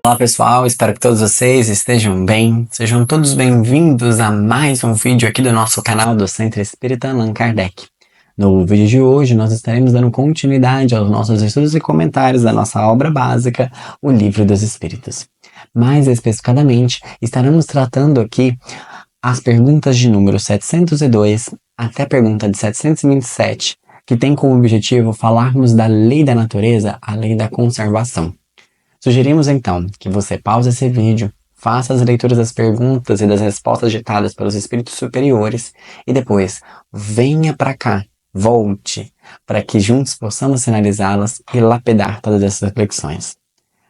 Olá pessoal, espero que todos vocês estejam bem. Sejam todos bem-vindos a mais um vídeo aqui do nosso canal do Centro Espírita Allan Kardec. No vídeo de hoje nós estaremos dando continuidade aos nossos estudos e comentários da nossa obra básica, o Livro dos Espíritos. Mais especificadamente, estaremos tratando aqui as perguntas de número 702 até a pergunta de 727, que tem como objetivo falarmos da lei da natureza, a lei da conservação. Sugerimos então que você pause esse vídeo, faça as leituras das perguntas e das respostas ditadas pelos espíritos superiores e depois venha para cá, volte, para que juntos possamos finalizá-las e lapidar todas essas reflexões.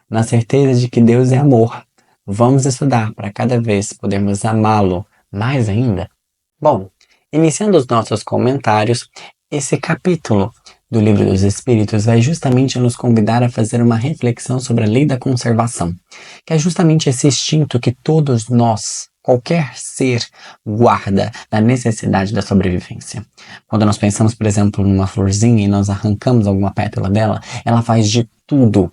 Na certeza de que Deus é amor, vamos estudar para cada vez podermos amá-lo mais ainda? Bom, iniciando os nossos comentários, esse capítulo do Livro dos Espíritos vai justamente nos convidar a fazer uma reflexão sobre a lei da conservação, que é justamente esse instinto que todos nós, qualquer ser, guarda da necessidade da sobrevivência. Quando nós pensamos, por exemplo, numa florzinha e nós arrancamos alguma pétala dela, ela faz de tudo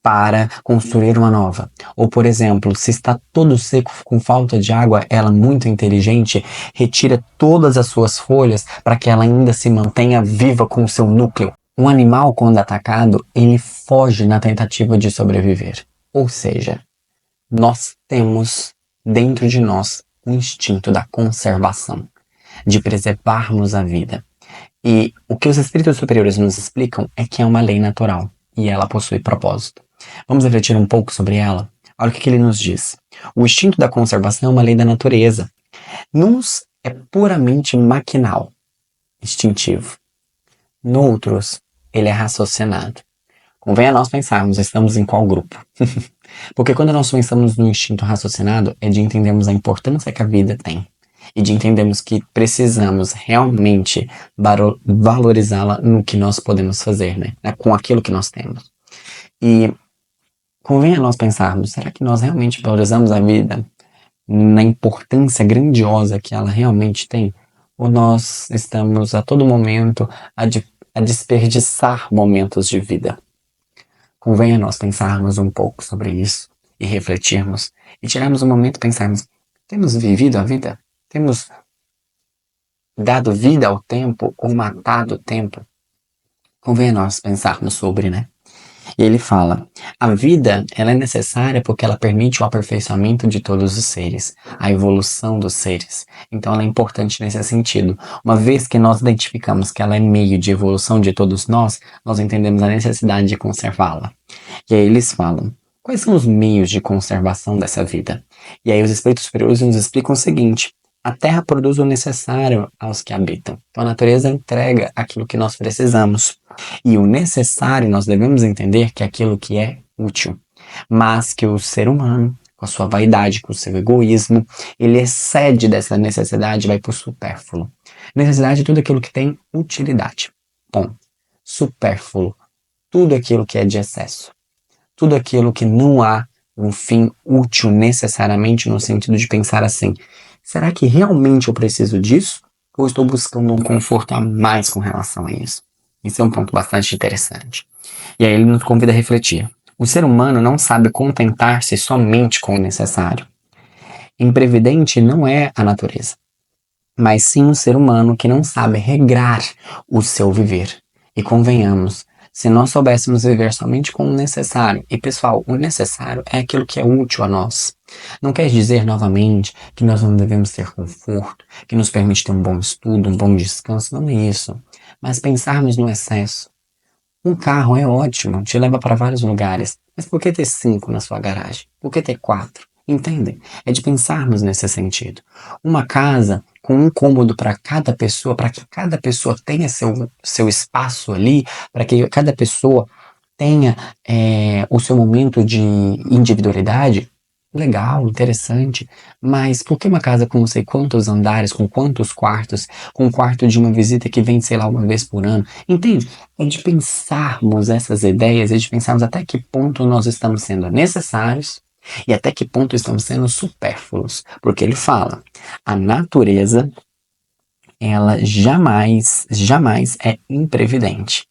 para construir uma nova. Ou, por exemplo, se está todo seco com falta de água, ela, muito inteligente, retira todas as suas folhas para que ela ainda se mantenha viva com o seu núcleo. Um animal, quando atacado, ele foge na tentativa de sobreviver. Ou seja, nós temos dentro de nós o instinto da conservação, de preservarmos a vida. E o que os espíritos superiores nos explicam é que é uma lei natural e ela possui propósito. Vamos refletir um pouco sobre ela? Olha o que ele nos diz. O instinto da conservação é uma lei da natureza. Nos é puramente maquinal, instintivo. Noutros, ele é raciocinado. Convém a nós pensarmos, estamos em qual grupo? Porque quando nós pensamos no instinto raciocinado, é de entendermos a importância que a vida tem. E de entendermos que precisamos realmente valorizá-la no que nós podemos fazer, né? Com aquilo que nós temos. E convém a nós pensarmos, será que nós realmente valorizamos a vida na importância grandiosa que ela realmente tem? Ou nós estamos a todo momento a desperdiçar momentos de vida? Convém a nós pensarmos um pouco sobre isso e refletirmos e tirarmos um momento e pensarmos, temos vivido a vida? Temos dado vida ao tempo ou matado o tempo? Convém a nós pensarmos sobre, né? E ele fala, a vida ela é necessária porque ela permite o aperfeiçoamento de todos os seres, a evolução dos seres. Então ela é importante nesse sentido. Uma vez que nós identificamos que ela é meio de evolução de todos nós entendemos a necessidade de conservá-la. E aí eles falam, quais são os meios de conservação dessa vida? E aí os espíritos superiores nos explicam o seguinte, a Terra produz o necessário aos que habitam. Então a natureza entrega aquilo que nós precisamos. E o necessário nós devemos entender que é aquilo que é útil. Mas que o ser humano, com a sua vaidade, com o seu egoísmo, ele excede dessa necessidade e vai para o supérfluo. Necessidade é tudo aquilo que tem utilidade. Bom, supérfluo, tudo aquilo que é de excesso. Tudo aquilo que não há um fim útil necessariamente no sentido de pensar assim, será que realmente eu preciso disso? Ou estou buscando um conforto a mais com relação a isso? Isso é um ponto bastante interessante. E aí ele nos convida a refletir. O ser humano não sabe contentar-se somente com o necessário. Imprevidente não é a natureza, mas sim o ser humano que não sabe regrar o seu viver. E convenhamos, se nós soubéssemos viver somente com o necessário, e pessoal, o necessário é aquilo que é útil a nós. Não quer dizer, novamente, que nós não devemos ter conforto, que nos permite ter um bom estudo, um bom descanso, não é isso. Mas pensarmos no excesso. Um carro é ótimo, te leva para vários lugares, mas por que ter 5 na sua garagem? Por que ter 4? Entendem? É de pensarmos nesse sentido. Uma casa com um cômodo para cada pessoa, para que cada pessoa tenha seu espaço ali, para que cada pessoa tenha o seu momento de individualidade, legal, interessante, mas por que uma casa com não sei quantos andares, com quantos quartos, com um quarto de uma visita que vem, sei lá, uma vez por ano? Entende? É de pensarmos essas ideias e de pensarmos até que ponto nós estamos sendo necessários e até que ponto estamos sendo supérfluos. Porque ele fala, a natureza, ela jamais é imprevidente.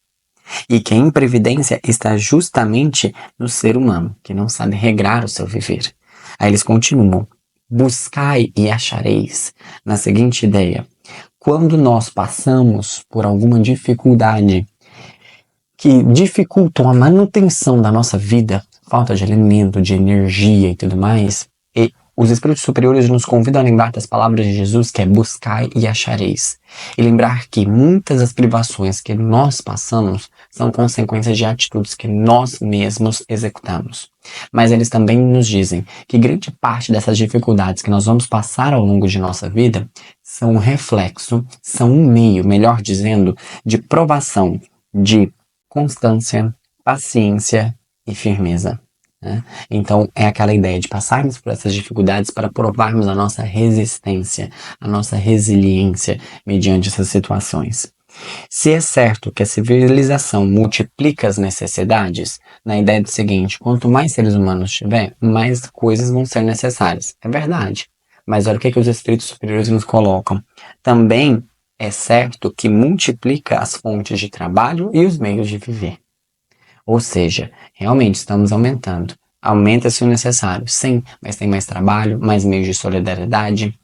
E que a imprevidência está justamente no ser humano, que não sabe regrar o seu viver. Aí eles continuam: buscai e achareis, na seguinte ideia: quando nós passamos por alguma dificuldade que dificultam a manutenção da nossa vida, falta de alimento, de energia e tudo mais, e os espíritos superiores nos convidam a lembrar das palavras de Jesus, que é buscai e achareis. E lembrar que muitas das privações que nós passamos são consequências de atitudes que nós mesmos executamos. Mas eles também nos dizem que grande parte dessas dificuldades que nós vamos passar ao longo de nossa vida são um reflexo, são um meio, melhor dizendo, de provação, de constância, paciência e firmeza. Né? Então, é aquela ideia de passarmos por essas dificuldades para provarmos a nossa resistência, a nossa resiliência mediante essas situações. Se é certo que a civilização multiplica as necessidades, na ideia do seguinte: quanto mais seres humanos tiver, mais coisas vão ser necessárias. É verdade. Mas olha o que os espíritos superiores nos colocam. Também é certo que multiplica as fontes de trabalho e os meios de viver. Ou seja, realmente estamos aumentando. Aumenta-se o necessário, sim, mas tem mais trabalho, mais meios de solidariedade,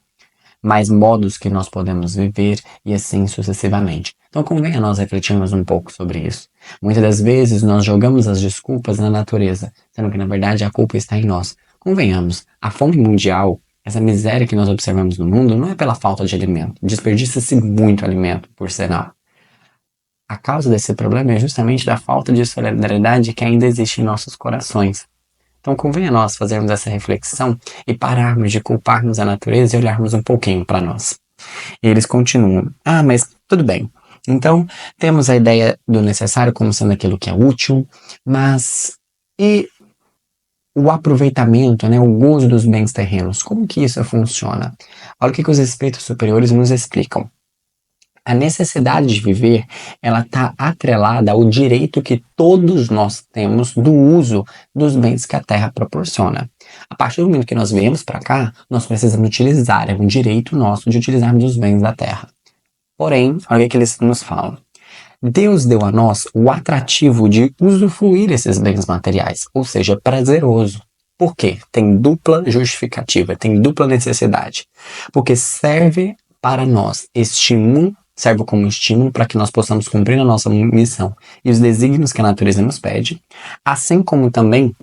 mais modos que nós podemos viver e assim sucessivamente. Então convém a nós refletirmos um pouco sobre isso. Muitas das vezes nós jogamos as desculpas na natureza, sendo que na verdade a culpa está em nós. Convenhamos, a fome mundial, essa miséria que nós observamos no mundo, não é pela falta de alimento. Desperdiça-se muito alimento, por sinal. A causa desse problema é justamente da falta de solidariedade que ainda existe em nossos corações. Então convém a nós fazermos essa reflexão e pararmos de culparmos a natureza e olharmos um pouquinho para nós. E eles continuam: mas tudo bem. Então temos a ideia do necessário como sendo aquilo que é útil, mas e o aproveitamento, né, o gozo dos bens terrenos, como que isso funciona? Olha o que os espíritos superiores nos explicam. A necessidade de viver, ela está atrelada ao direito que todos nós temos do uso dos bens que a Terra proporciona. A partir do momento que nós viemos para cá, nós precisamos utilizar, é um direito nosso de utilizarmos os bens da Terra. Porém, olha o que eles nos falam. Deus deu a nós o atrativo de usufruir esses bens materiais, ou seja, prazeroso. Por quê? Tem dupla justificativa, tem dupla necessidade. Porque serve para nós estímulo, serve como estímulo para que nós possamos cumprir a nossa missão e os desígnios que a natureza nos pede, assim como também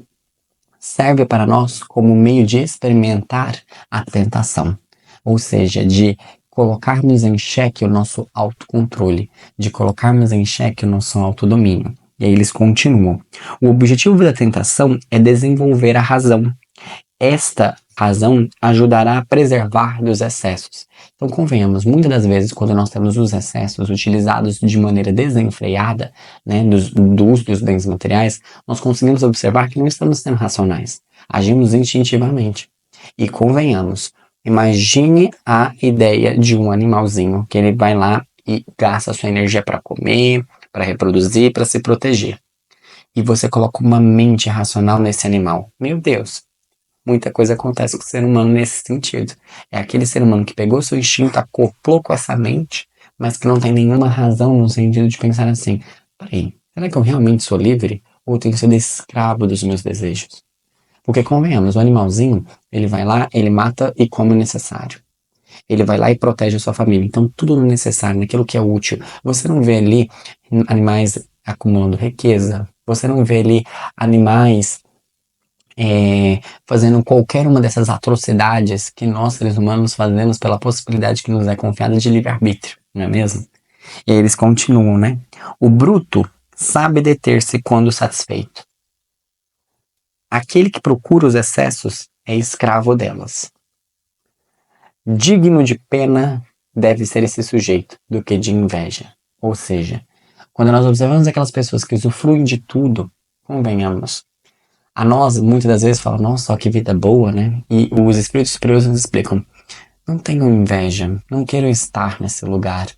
serve para nós como meio de experimentar a tentação, ou seja, de colocarmos em xeque o nosso autocontrole, de colocarmos em xeque o nosso autodomínio. E aí eles continuam. O objetivo da tentação é desenvolver a razão. Esta razão ajudará a preservar dos excessos. Então, convenhamos, muitas das vezes, quando nós temos os excessos utilizados de maneira desenfreada, né, do uso dos bens materiais, nós conseguimos observar que não estamos sendo racionais. Agimos instintivamente. E convenhamos, imagine a ideia de um animalzinho que ele vai lá e gasta sua energia para comer, para reproduzir, para se proteger. E você coloca uma mente racional nesse animal. Meu Deus! Muita coisa acontece com o ser humano nesse sentido. É aquele ser humano que pegou seu instinto, acoplou com essa mente, mas que não tem nenhuma razão no sentido de pensar assim: peraí, será que eu realmente sou livre? Ou eu tenho que ser escravo dos meus desejos? Porque convenhamos, o animalzinho, ele vai lá, ele mata e come o necessário. Ele vai lá e protege a sua família. Então, tudo no necessário, naquilo que é útil. Você não vê ali animais acumulando riqueza. Você não vê ali animais fazendo qualquer uma dessas atrocidades que nós, seres humanos, fazemos pela possibilidade que nos é confiada de livre-arbítrio, não é mesmo? E aí eles continuam, né? O bruto sabe deter-se quando satisfeito. Aquele que procura os excessos é escravo delas. Digno de pena deve ser esse sujeito do que de inveja. Ou seja, quando nós observamos aquelas pessoas que usufruem de tudo, convenhamos, a nós, muitas das vezes, falam: nossa, ó, que vida boa, né? E os espíritos superiores nos explicam: não tenham inveja, não queiram estar nesse lugar.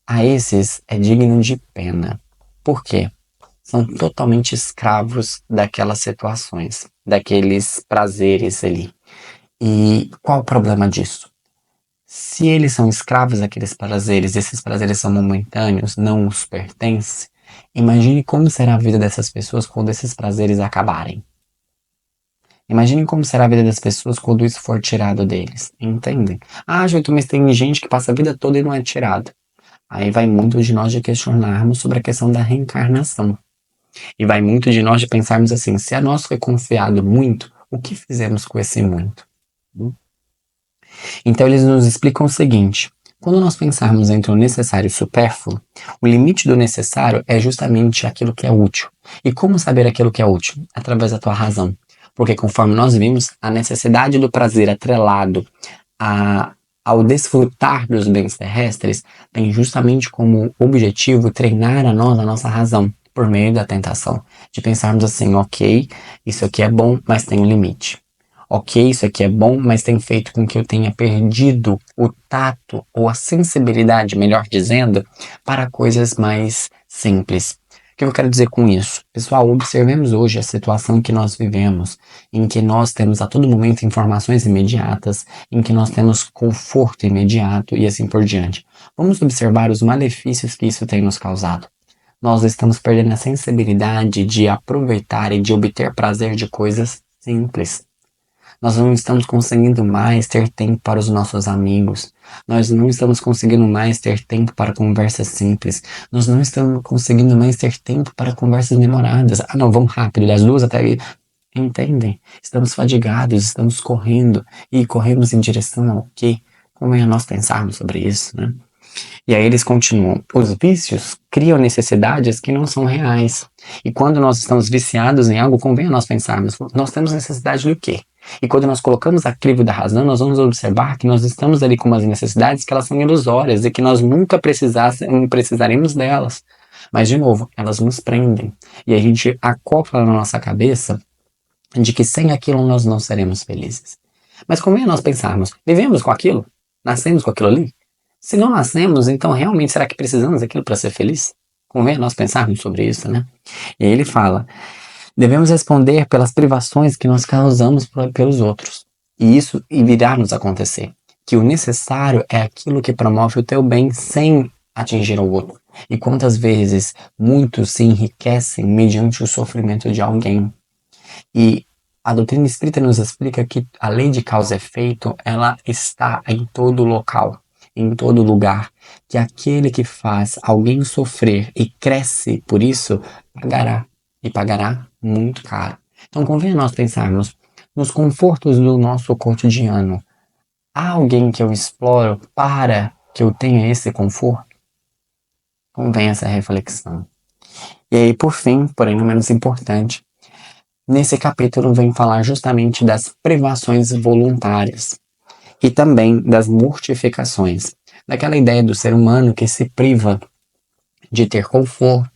A esses é digno de pena. Por quê? São totalmente escravos daquelas situações, daqueles prazeres ali. E qual o problema disso? Se eles são escravos daqueles prazeres, esses prazeres são momentâneos, não os pertencem, Imagine como será a vida dessas pessoas quando esses prazeres acabarem. Imagine como será a vida das pessoas quando isso for tirado deles. Entendem? Ah, Joito, mas tem gente que passa a vida toda e não é tirado. Aí vai muito de nós de questionarmos sobre a questão da reencarnação. E vai muito de nós de pensarmos assim, se a nós foi confiado muito, o que fizemos com esse muito? Então eles nos explicam o seguinte, quando nós pensarmos entre o necessário e o supérfluo, o limite do necessário é justamente aquilo que é útil. E como saber aquilo que é útil? Através da tua razão. Porque conforme nós vimos, a necessidade do prazer atrelado ao desfrutar dos bens terrestres tem justamente como objetivo treinar a nossa razão, por meio da tentação. De pensarmos assim, ok, isso aqui é bom, mas tem um limite. Ok, isso aqui é bom, mas tem feito com que eu tenha perdido o tato ou a sensibilidade, melhor dizendo, para coisas mais simples. O que eu quero dizer com isso? Pessoal, observemos hoje a situação que nós vivemos, em que nós temos a todo momento informações imediatas, em que nós temos conforto imediato e assim por diante. Vamos observar os malefícios que isso tem nos causado. Nós estamos perdendo a sensibilidade de aproveitar e de obter prazer de coisas simples. Nós não estamos conseguindo mais ter tempo para os nossos amigos. Nós não estamos conseguindo mais ter tempo para conversas simples. Nós não estamos conseguindo mais ter tempo para conversas demoradas. Ah, não, vamos rápido, das 2 até aí. Entendem? Estamos fadigados, estamos correndo e corremos em direção ao quê? Como é nós pensarmos sobre isso, né? E aí eles continuam, os vícios criam necessidades que não são reais. E quando nós estamos viciados em algo, convém a nós pensarmos, nós temos necessidade do quê? E quando nós colocamos a crivo da razão, nós vamos observar que nós estamos ali com umas necessidades que elas são ilusórias e que nós nunca precisaremos delas. Mas, de novo, elas nos prendem. E a gente acopla na nossa cabeça de que sem aquilo nós não seremos felizes. Mas convém a nós pensarmos, vivemos com aquilo? Nascemos com aquilo ali? Se não nascemos, então realmente será que precisamos daquilo para ser feliz? Convém a nós pensarmos sobre isso, né? E aí ele fala, devemos responder pelas privações que nós causamos pelos outros. E isso virá nos acontecer. Que o necessário é aquilo que promove o teu bem sem atingir o outro. E quantas vezes muitos se enriquecem mediante o sofrimento de alguém. E a doutrina espírita nos explica que a lei de causa e efeito, ela está em todo local, em todo lugar. Que aquele que faz alguém sofrer e cresce por isso, pagará. E pagará muito caro. Então convém nós pensarmos nos confortos do nosso cotidiano. Há alguém que eu exploro para que eu tenha esse conforto? Convém essa reflexão. E aí, por fim, porém não menos importante, nesse capítulo vem falar justamente das privações voluntárias e também das mortificações, daquela ideia do ser humano que se priva de ter conforto,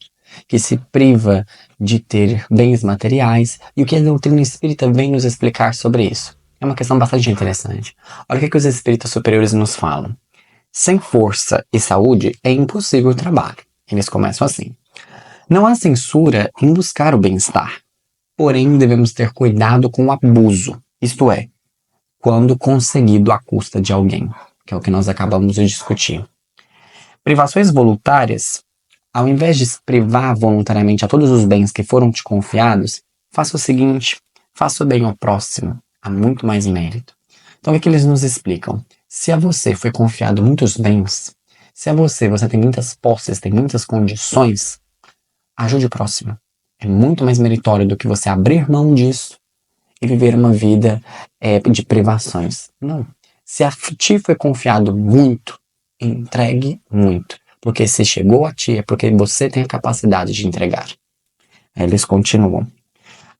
que se priva de ter bens materiais, e o que a doutrina espírita vem nos explicar sobre isso. É uma questão bastante interessante. Olha o que os espíritas superiores nos falam. Sem força e saúde é impossível o trabalho. Eles começam assim. Não há censura em buscar o bem-estar. Porém, devemos ter cuidado com o abuso, isto é, quando conseguido à custa de alguém, que é o que nós acabamos de discutir. Privações voluntárias, ao invés de se privar voluntariamente a todos os bens que foram te confiados, faça o seguinte, faça o bem ao próximo, há muito mais mérito. Então, o que eles nos explicam? Se a você foi confiado muitos bens, se a você tem muitas posses, tem muitas condições, ajude o próximo. É muito mais meritório do que você abrir mão disso e viver uma vida de privações. Não. Se a ti foi confiado muito, entregue muito. Porque se chegou a ti é porque você tem a capacidade de entregar. Eles continuam.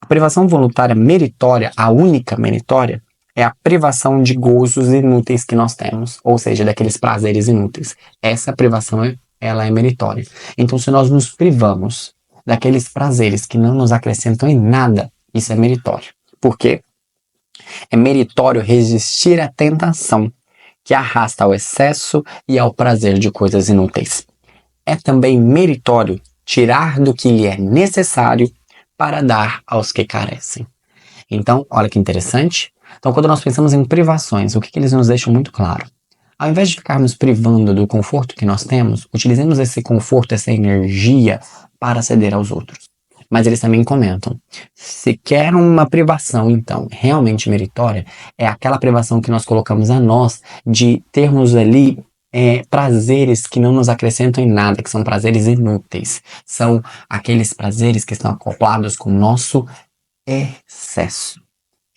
A privação voluntária meritória, a única meritória, é a privação de gozos inúteis que nós temos, ou seja, daqueles prazeres inúteis. Essa privação, ela é meritória. Então, se nós nos privamos daqueles prazeres que não nos acrescentam em nada, isso é meritório. Por quê? É meritório resistir à tentação que arrasta ao excesso e ao prazer de coisas inúteis. É também meritório tirar do que lhe é necessário para dar aos que carecem. Então, olha que interessante. Então, quando nós pensamos em privações, o que eles nos deixam muito claro? Ao invés de ficarmos privando do conforto que nós temos, utilizemos esse conforto, essa energia para ceder aos outros. Mas eles também comentam, se quer uma privação, então, realmente meritória, é aquela privação que nós colocamos a nós de termos ali prazeres que não nos acrescentam em nada, que são prazeres inúteis. São aqueles prazeres que estão acoplados com o nosso excesso.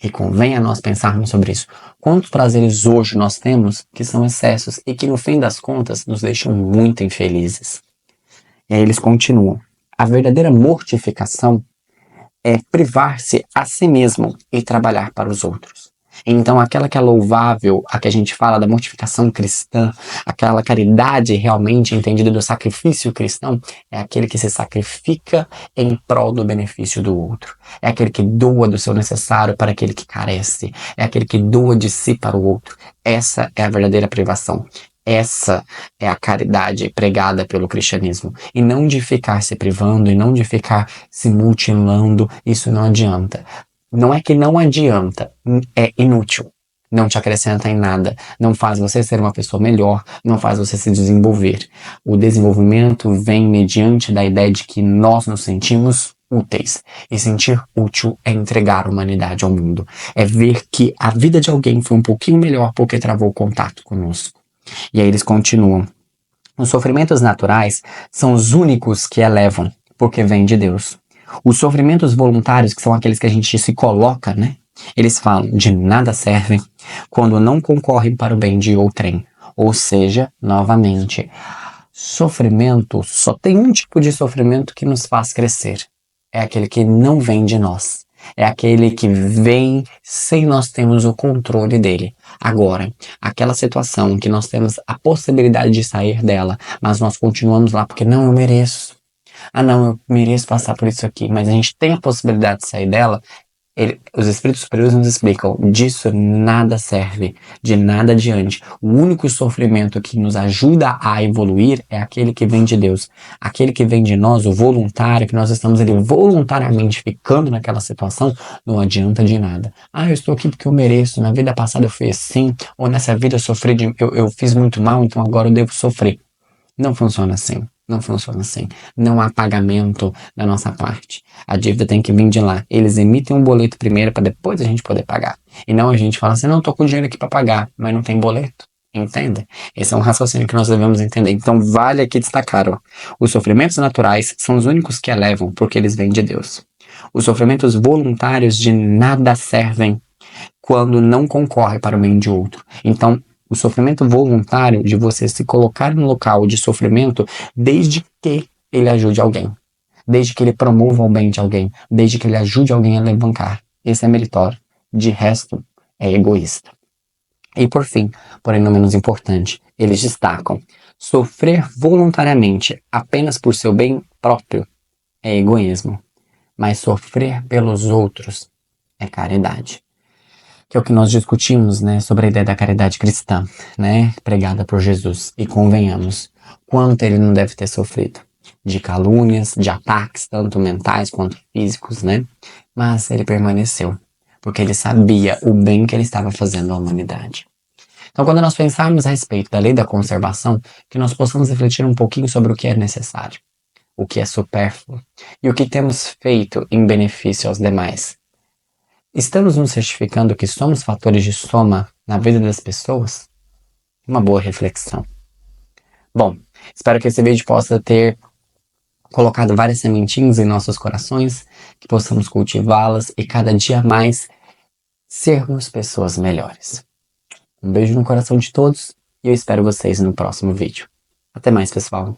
E convém a nós pensarmos sobre isso. Quantos prazeres hoje nós temos que são excessos e que no fim das contas nos deixam muito infelizes? E aí eles continuam. A verdadeira mortificação é privar-se a si mesmo e trabalhar para os outros. Então, aquela que é louvável, a que a gente fala da mortificação cristã, aquela caridade realmente entendida do sacrifício cristão, é aquele que se sacrifica em prol do benefício do outro. É aquele que doa do seu necessário para aquele que carece. É aquele que doa de si para o outro. Essa é a verdadeira privação. Essa é a caridade pregada pelo cristianismo. E não de ficar se privando, e não de ficar se mutilando, isso não adianta. Não é que não adianta, é inútil. Não te acrescenta em nada, não faz você ser uma pessoa melhor, não faz você se desenvolver. O desenvolvimento vem mediante da ideia de que nós nos sentimos úteis. E sentir útil é entregar a humanidade ao mundo. É ver que a vida de alguém foi um pouquinho melhor porque travou contato conosco. E aí eles continuam. Os sofrimentos naturais são os únicos que elevam, porque vêm de Deus. Os sofrimentos voluntários, que são aqueles que a gente se coloca, né? Eles falam de nada servem quando não concorrem para o bem de outrem. Ou seja, novamente, sofrimento, só tem um tipo de sofrimento que nos faz crescer. É aquele que não vem de nós. É aquele que vem sem nós termos o controle dele. Agora, aquela situação que nós temos a possibilidade de sair dela, mas nós continuamos lá porque não, eu mereço. Ah, não, eu mereço passar por isso aqui, mas a gente tem a possibilidade de sair dela. Os espíritos superiores nos explicam, disso nada serve, de nada adiante. O único sofrimento que nos ajuda a evoluir é aquele que vem de Deus. Aquele que vem de nós, o voluntário, que nós estamos ali voluntariamente ficando naquela situação, não adianta de nada. Ah, eu estou aqui porque eu mereço, na vida passada eu fui assim, ou nessa vida eu sofri, eu fiz muito mal, então agora eu devo sofrer. Não funciona assim. Não funciona assim. Não há pagamento da nossa parte. A dívida tem que vir de lá. Eles emitem um boleto primeiro para depois a gente poder pagar. E não a gente fala assim, não, tô com dinheiro aqui para pagar, mas não tem boleto. Entende? Esse é um raciocínio que nós devemos entender. Então vale aqui destacar, ó. Os sofrimentos naturais são os únicos que elevam, porque eles vêm de Deus. Os sofrimentos voluntários de nada servem quando não concorre para o bem de outro. Então, o sofrimento voluntário de você se colocar no local de sofrimento desde que ele ajude alguém, desde que ele promova o bem de alguém, desde que ele ajude alguém a levantar. Esse é meritório. De resto, é egoísta. E por fim, porém não menos importante, eles destacam: sofrer voluntariamente apenas por seu bem próprio é egoísmo, mas sofrer pelos outros é caridade. Que é o que nós discutimos, né, sobre a ideia da caridade cristã, né, pregada por Jesus. E convenhamos, quanto ele não deve ter sofrido de calúnias, de ataques, tanto mentais quanto físicos, né? Mas ele permaneceu, porque ele sabia o bem que ele estava fazendo à humanidade. Então, quando nós pensarmos a respeito da lei da conservação, que nós possamos refletir um pouquinho sobre o que é necessário, o que é supérfluo e o que temos feito em benefício aos demais. Estamos nos certificando que somos fatores de soma na vida das pessoas? Uma boa reflexão. Bom, espero que esse vídeo possa ter colocado várias sementinhas em nossos corações, que possamos cultivá-las e cada dia mais sermos pessoas melhores. Um beijo no coração de todos e eu espero vocês no próximo vídeo. Até mais, pessoal.